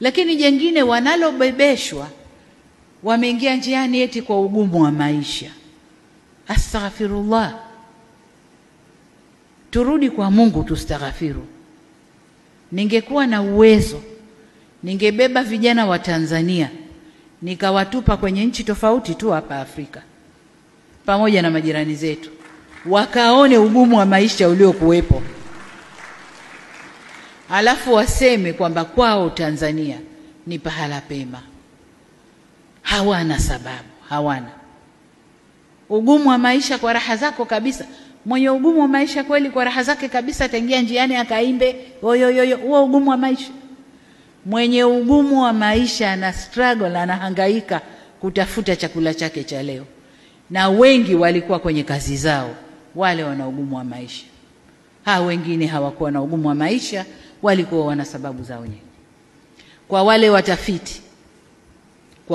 Lakini jengine wanalobebeshwa, wameingia njiani eti kwa ugumu wa maisha. Astaghfirullah. Turudi kwa Mungu tustaghfiru. Ningekuwa na uwezo, ningebeba vijana wa Tanzania nikawatupa kwenye nchi tofauti tu hapa Afrika pamoja na majirani zetu, wakaone ugumu wa maisha uliokuwepo, alafu waseme kwamba kwao Tanzania ni pahala pema. Hawana sababu, hawana. Ugumu wa maisha kwa raha zako kabisa. Mwenye ugumu wa maisha kweli kwa raha zake kabisa ataingia njiani akaimbe oyoyoyo, huo ugumu wa maisha. Mwenye ugumu wa maisha ana struggle, anahangaika kutafuta chakula chake cha leo. Na wengi walikuwa kwenye kazi zao, wale wana ugumu wa maisha. Wengine hawakuwa na ugumu wa maisha, walikuwa wana sababu zao wenyewe. Kwa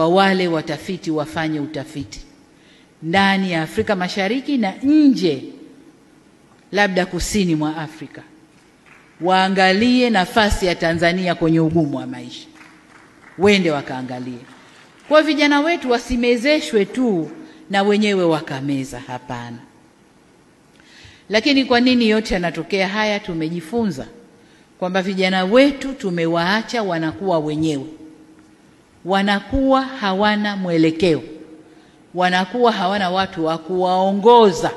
wale watafiti wafanye utafiti ndani ya Afrika Mashariki na nje, labda kusini mwa Afrika, waangalie nafasi ya Tanzania kwenye ugumu wa maisha. Wende wakaangalie. Kwa vijana wetu wasimezeshwe tu na wenyewe wakameza, hapana. Lakini kwa nini yote yanatokea haya? Tumejifunza kwamba vijana wetu tumewaacha wanakuwa wenyewe. Wanakuwa hawana mwelekeo. Wanakuwa hawana watu wa kuwaongoza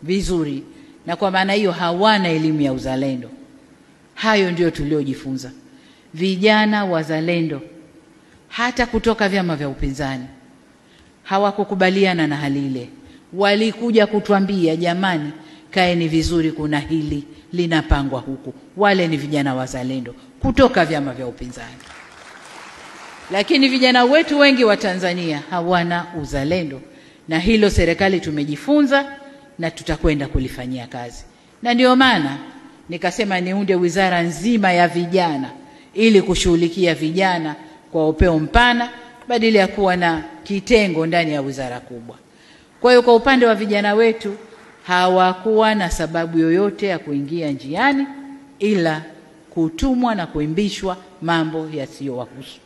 vizuri, na kwa maana hiyo hawana elimu ya uzalendo. Hayo ndio tuliojifunza. Vijana wazalendo hata kutoka vyama vya upinzani hawakukubaliana na hali ile. Walikuja kutuambia, jamani, kaeni vizuri, kuna hili linapangwa huku. Wale ni vijana wazalendo kutoka vyama vya upinzani. Lakini vijana wetu wengi wa Tanzania hawana uzalendo, na hilo serikali tumejifunza na tutakwenda kulifanyia kazi. Na ndio maana nikasema niunde wizara nzima ya vijana ili kushughulikia vijana kwa upeo mpana badala ya kuwa na kitengo ndani ya wizara kubwa. Kwa hiyo kwa upande wa vijana wetu hawakuwa na sababu yoyote ya kuingia njiani ila kutumwa na kuimbishwa mambo yasiyowahusu.